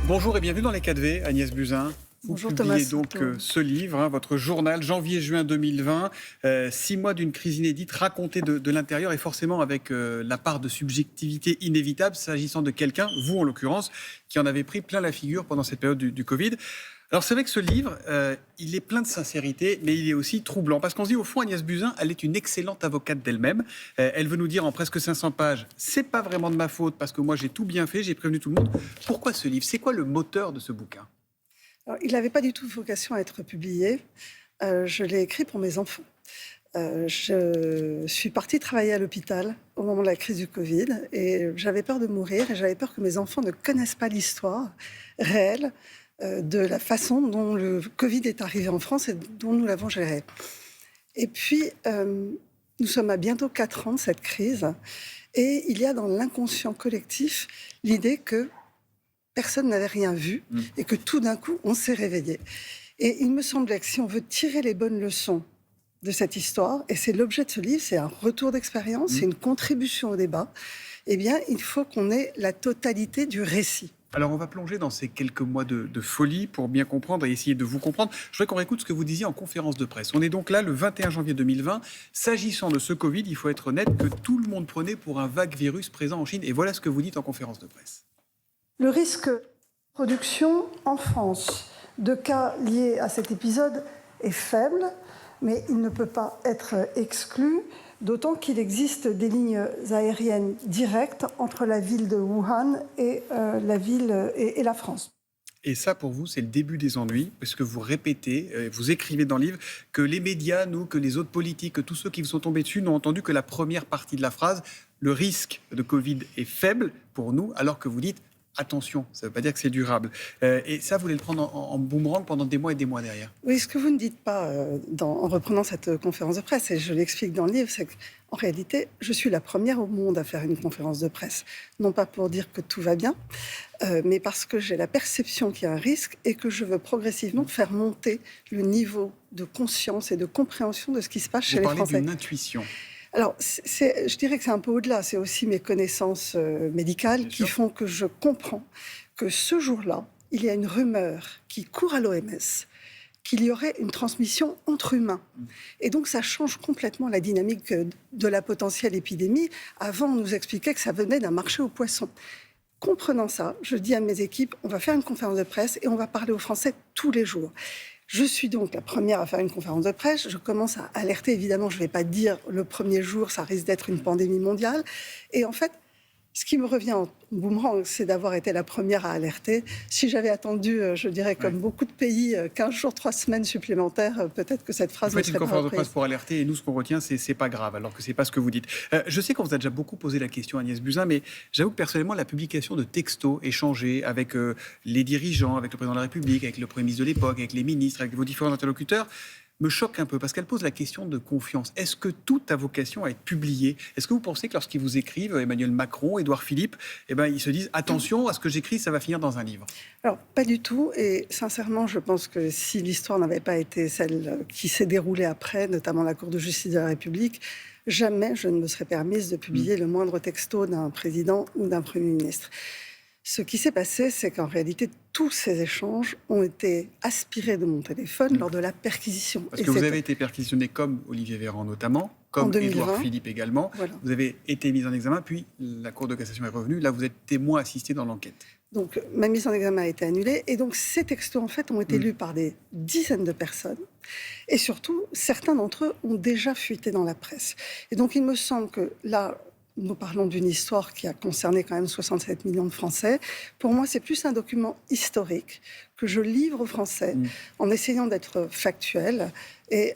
Bonjour et bienvenue dans les 4V, Agnès Buzyn. Vous Bonjour publiez Thomas. donc ce livre, votre journal, janvier-juin 2020, 6 mois d'une crise inédite racontée de l'intérieur et forcément avec la part de subjectivité inévitable s'agissant de quelqu'un, vous en l'occurrence, qui en avez pris plein la figure pendant cette période du Covid. Alors c'est vrai que ce livre, il est plein de sincérité, mais il est aussi troublant. Parce qu'on se dit, au fond, Agnès Buzyn, elle est une excellente avocate d'elle-même. Elle veut nous dire en presque 500 pages, c'est pas vraiment de ma faute, parce que moi j'ai tout bien fait, j'ai prévenu tout le monde. Pourquoi ce livre? C'est quoi le moteur de ce bouquin? Alors, il n'avait pas du tout vocation à être publié. Je l'ai écrit pour mes enfants. Je suis partie travailler à l'hôpital au moment de la crise du Covid et j'avais peur de mourir et j'avais peur que mes enfants ne connaissent pas l'histoire réelle de la façon dont le Covid est arrivé en France et dont nous l'avons géré. Et puis, nous sommes à bientôt 4 ans de cette crise et il y a dans l'inconscient collectif l'idée que personne n'avait rien vu et que tout d'un coup, on s'est réveillé. Et il me semblait que si on veut tirer les bonnes leçons de cette histoire, et c'est l'objet de ce livre, c'est un retour d'expérience, c'est une contribution au débat, eh bien, il faut qu'on ait la totalité du récit. Alors, on va plonger dans ces quelques mois de folie pour bien comprendre et essayer de vous comprendre. Je voudrais qu'on réécoute ce que vous disiez en conférence de presse. On est donc là le 21 janvier 2020. S'agissant de ce Covid, il faut être honnête que tout le monde prenait pour un vague virus présent en Chine. Et voilà ce que vous dites en conférence de presse. Le risque de production en France de cas liés à cet épisode est faible, mais il ne peut pas être exclu, d'autant qu'il existe des lignes aériennes directes entre la ville de Wuhan et la ville et la France. Et ça, pour vous, c'est le début des ennuis, parce que vous répétez, vous écrivez dans le livre, que les médias, nous, que les autres politiques, que tous ceux qui vous sont tombés dessus n'ont entendu que la première partie de la phrase. Le risque de Covid est faible pour nous, alors que vous dites attention, ça ne veut pas dire que c'est durable. Et ça, vous voulez le prendre en boomerang pendant des mois et des mois derrière. Oui, ce que vous ne dites pas en reprenant cette conférence de presse, et je l'explique dans le livre, c'est qu'en réalité, je suis la première au monde à faire une conférence de presse. Non pas pour dire que tout va bien, mais parce que j'ai la perception qu'il y a un risque et que je veux progressivement faire monter le niveau de conscience et de compréhension de ce qui se passe chez les Français. Vous parlez d'une intuition. Alors, je dirais que c'est un peu au-delà. C'est aussi mes connaissances médicales qui font que je comprends que ce jour-là, il y a une rumeur qui court à l'OMS qu'il y aurait une transmission entre humains. Et donc, ça change complètement la dynamique de la potentielle épidémie. Avant, on nous expliquait que ça venait d'un marché aux poissons. Comprenant ça, je dis à mes équipes, on va faire une conférence de presse et on va parler aux Français tous les jours. Je suis donc la première à faire une conférence de presse. Je commence à alerter. Évidemment, je ne vais pas dire le premier jour, ça risque d'être une pandémie mondiale. Et en fait, ce qui me revient en boomerang, c'est d'avoir été la première à alerter. Si j'avais attendu, je dirais, comme beaucoup de pays, 15 jours, 3 semaines supplémentaires, peut-être que cette phrase ne serait pas reprise. Vous faites une conférence de presse pour alerter et nous, ce qu'on retient, c'est pas grave, alors que c'est pas ce que vous dites. Je sais qu'on vous a déjà beaucoup posé la question, Agnès Buzyn, mais j'avoue que personnellement, la publication de textos échangés avec les dirigeants, avec le président de la République, avec le Premier ministre de l'époque, avec les ministres, avec vos différents interlocuteurs, me choque un peu, parce qu'elle pose la question de confiance. Est-ce que tout a vocation à être publié? Est-ce que vous pensez que lorsqu'ils vous écrivent, Emmanuel Macron, Édouard Philippe, ils se disent « Attention, à ce que j'écris, ça va finir dans un livre » ? Alors, pas du tout. Et sincèrement, je pense que si l'histoire n'avait pas été celle qui s'est déroulée après, notamment la Cour de justice de la République, jamais je ne me serais permise de publier le moindre texto d'un président ou d'un Premier ministre. Ce qui s'est passé, c'est qu'en réalité, tous ces échanges ont été aspirés de mon téléphone lors de la perquisition. Parce que vous avez été perquisitionné comme Olivier Véran notamment, comme Édouard Philippe également. Voilà. Vous avez été mis en examen, puis la Cour de cassation est revenue. Là, vous êtes témoin assisté dans l'enquête. Donc, ma mise en examen a été annulée. Et donc, ces textos, en fait, ont été lus par des dizaines de personnes. Et surtout, certains d'entre eux ont déjà fuité dans la presse. Et donc, il me semble que là, nous parlons d'une histoire qui a concerné quand même 67 millions de Français. Pour moi, c'est plus un document historique que je livre aux Français en essayant d'être factuel et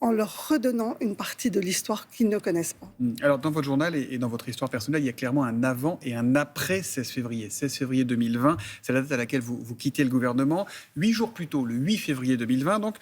en leur redonnant une partie de l'histoire qu'ils ne connaissent pas. Alors, dans votre journal et dans votre histoire personnelle, il y a clairement un avant et un après 16 février. 16 février 2020, c'est la date à laquelle vous quittez le gouvernement. 8 jours plus tôt, le 8 février 2020, donc,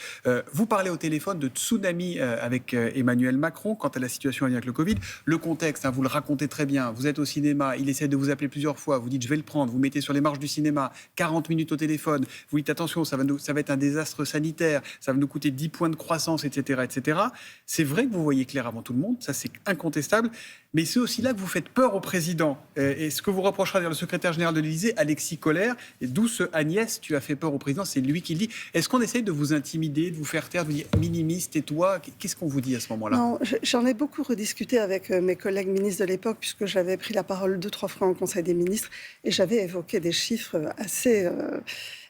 vous parlez au téléphone de tsunami avec Emmanuel Macron quant à la situation avec le Covid. Le contexte, vous le racontez très bien. Vous êtes au cinéma, il essaie de vous appeler plusieurs fois. Vous dites, je vais le prendre. Vous mettez sur les marches du cinéma 40 minutes au téléphone. Vous dites, attention, ça va être un désastre sanitaire. Ça va nous coûter 10 points de croissance, etc., etc. etc. C'est vrai que vous voyez clair avant tout le monde, ça c'est incontestable, mais c'est aussi là que vous faites peur au président. Et ce que vous reprochera le secrétaire général de l'Élysée, Alexis Kohler, et d'où ce Agnès, tu as fait peur au président, c'est lui qui le dit. Est-ce qu'on essaye de vous intimider, de vous faire taire, de vous dire minimise, tais-toi? Qu'est-ce qu'on vous dit à ce moment-là? Non, j'en ai beaucoup rediscuté avec mes collègues ministres de l'époque, puisque j'avais pris la parole 2-3 fois au Conseil des ministres, et j'avais évoqué des chiffres assez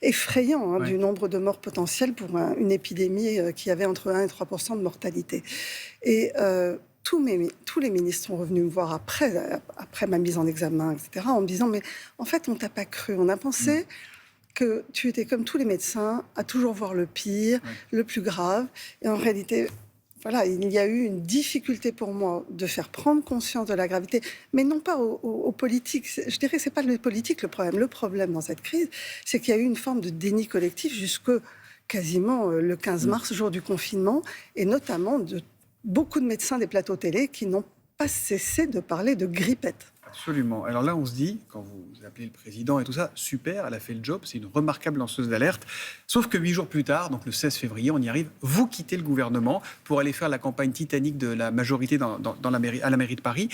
effrayants du nombre de morts potentielles pour une épidémie qui avait entre 1 et 3% de mortalité. Et tous les ministres sont revenus me voir après ma mise en examen, etc., en me disant, mais en fait, on t'a pas cru, on a pensé que tu étais comme tous les médecins, à toujours voir le pire, le plus grave, et en réalité... Voilà, il y a eu une difficulté pour moi de faire prendre conscience de la gravité, mais non pas aux politiques. Je dirais que ce n'est pas le politique le problème. Le problème dans cette crise, c'est qu'il y a eu une forme de déni collectif jusque quasiment le 15 mars, jour du confinement, et notamment de beaucoup de médecins des plateaux télé qui n'ont pas cessé de parler de grippette. Absolument. Alors là, on se dit, quand vous appelez le président et tout ça, super, elle a fait le job, c'est une remarquable lanceuse d'alerte. Sauf que 8 jours plus tard, donc le 16 février, on y arrive, vous quittez le gouvernement pour aller faire la campagne titanique de la majorité à la mairie de Paris.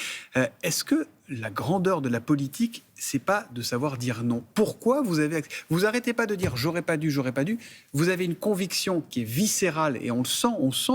Est-ce que la grandeur de la politique, c'est pas de savoir dire non? Pourquoi vous arrêtez pas de dire j'aurais pas dû. Vous avez une conviction qui est viscérale et on sent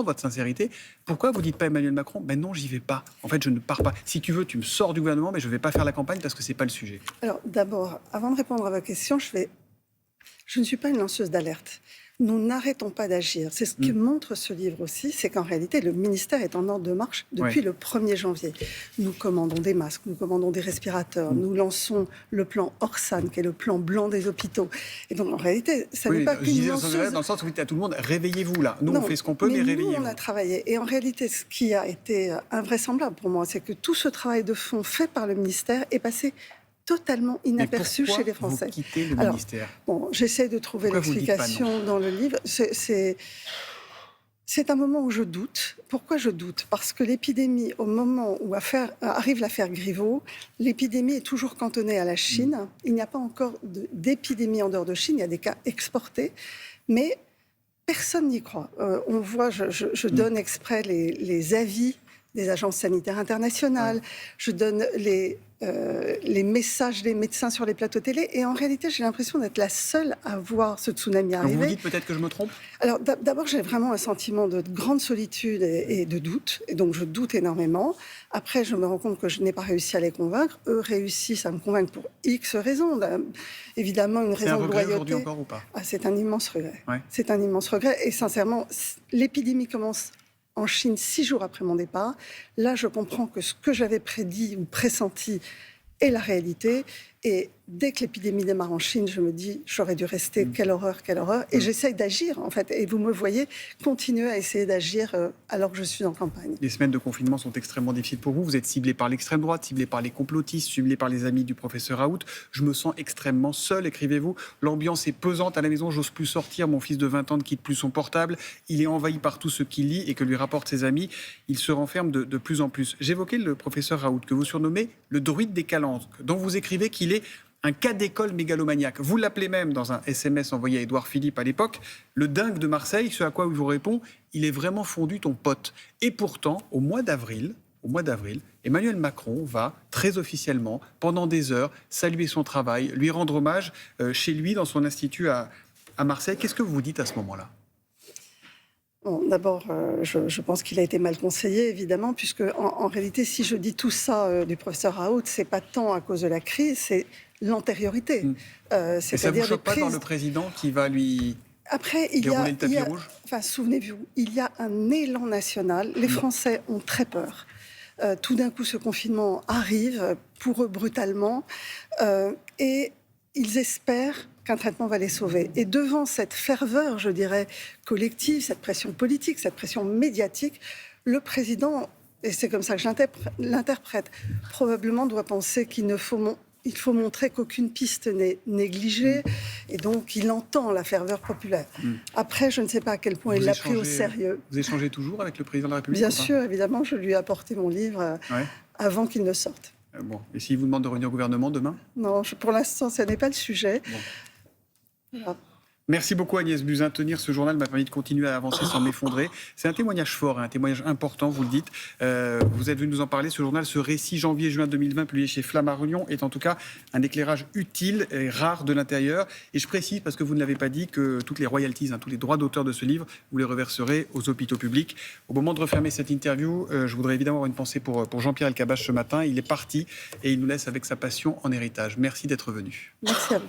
votre sincérité. Pourquoi vous dites pas à Emmanuel Macron, ben non, j'y vais pas. En fait, je ne pars pas. Si tu veux, tu me sors du gouvernement, mais je vais pas faire la campagne parce que c'est pas le sujet. Alors d'abord, avant de répondre à votre question, je ne suis pas une lanceuse d'alerte. Nous n'arrêtons pas d'agir. C'est ce que montre ce livre aussi, c'est qu'en réalité, le ministère est en ordre de marche depuis le 1er janvier. Nous commandons des masques, nous commandons des respirateurs, nous lançons le plan Orsan, qui est le plan blanc des hôpitaux. Et donc, en réalité, ça n'est pas qu'une lanceuse... Dans le sens où vous dites à tout le monde, réveillez-vous là. Nous, on fait ce qu'on peut, mais réveillez-vous. Nous, on a travaillé. Et en réalité, ce qui a été invraisemblable pour moi, c'est que tout ce travail de fond fait par le ministère est passé totalement inaperçu chez les Français. Vous quittez le ministère? J'essaie de trouver l'explication dans le livre. C'est un moment où je doute. Pourquoi je doute? Parce que l'épidémie, au moment où arrive l'affaire Griveaux, l'épidémie est toujours cantonnée à la Chine. Il n'y a pas encore d'épidémie en dehors de Chine. Il y a des cas exportés. Mais personne n'y croit. On voit, je donne exprès les avis des agences sanitaires internationales. Je donne les messages des médecins sur les plateaux télé. Et en réalité, j'ai l'impression d'être la seule à voir ce tsunami arriver. Donc vous dites peut-être que je me trompe? Alors d'abord, j'ai vraiment un sentiment de grande solitude et de doute. Et donc, je doute énormément. Après, je me rends compte que je n'ai pas réussi à les convaincre. Eux réussissent à me convaincre pour X raisons. Évidemment, une raison de loyauté. C'est un regret aujourd'hui encore ou pas? C'est un immense regret. C'est un immense regret. Et sincèrement, l'épidémie commence en Chine 6 jours après mon départ. Là, je comprends que ce que j'avais prédit ou pressenti est la réalité. Et dès que l'épidémie démarre en Chine, je me dis, j'aurais dû rester, quelle horreur. Et j'essaye d'agir, en fait. Et vous me voyez continuer à essayer d'agir alors que je suis en campagne. Les semaines de confinement sont extrêmement difficiles pour vous. Vous êtes ciblé par l'extrême droite, ciblé par les complotistes, ciblé par les amis du professeur Raoult. Je me sens extrêmement seul, écrivez-vous. L'ambiance est pesante à la maison, j'ose plus sortir. Mon fils de 20 ans ne quitte plus son portable. Il est envahi par tout ce qu'il lit et que lui rapportent ses amis. Il se renferme de plus en plus. J'évoquais le professeur Raoult, que vous surnommez le druide des calanques, dont vous écrivez qu'il est un cas d'école mégalomaniaque. Vous l'appelez même dans un SMS envoyé à Édouard Philippe à l'époque, le dingue de Marseille, ce à quoi il vous répond, il est vraiment fondu ton pote. Et pourtant, au mois d'avril, Emmanuel Macron va très officiellement, pendant des heures, saluer son travail, lui rendre hommage chez lui, dans son institut à Marseille. Qu'est-ce que vous vous dites à ce moment-là? D'abord, je pense qu'il a été mal conseillé, évidemment, puisque en réalité, si je dis tout ça du professeur Raoult, c'est pas tant à cause de la crise, c'est l'antériorité. Et ça ne vous choque pas dans le président qui va lui dérouler le tapis rouge? Enfin, souvenez-vous, il y a un élan national. Les Français ont très peur. Tout d'un coup, ce confinement arrive, pour eux, brutalement, et ils espèrent qu'un traitement va les sauver. Et devant cette ferveur, je dirais, collective, cette pression politique, cette pression médiatique, le président, et c'est comme ça que je l'interprète, probablement doit penser qu'il faut montrer qu'aucune piste n'est négligée, et donc il entend la ferveur populaire. Après, je ne sais pas à quel point il l'a pris au sérieux. Vous échangez toujours avec le président de la République? Bien sûr, évidemment, je lui ai apporté mon livre avant qu'il ne sorte. Bon. Et s'il vous demande de revenir au gouvernement demain? Non, pour l'instant, ce n'est pas le sujet. Bon. Voilà. Merci beaucoup Agnès Buzyn. Tenir ce journal m'a permis de continuer à avancer sans m'effondrer. C'est un témoignage fort, un témoignage important, vous le dites. Vous êtes venu nous en parler, ce journal, ce récit janvier-juin 2020, publié chez Flammarion, est en tout cas un éclairage utile et rare de l'intérieur. Et je précise, parce que vous ne l'avez pas dit, que toutes les royalties, tous les droits d'auteur de ce livre, vous les reverserez aux hôpitaux publics. Au moment de refermer cette interview, je voudrais évidemment avoir une pensée pour Jean-Pierre Elkabbach ce matin. Il est parti et il nous laisse avec sa passion en héritage. Merci d'être venu. Merci à vous.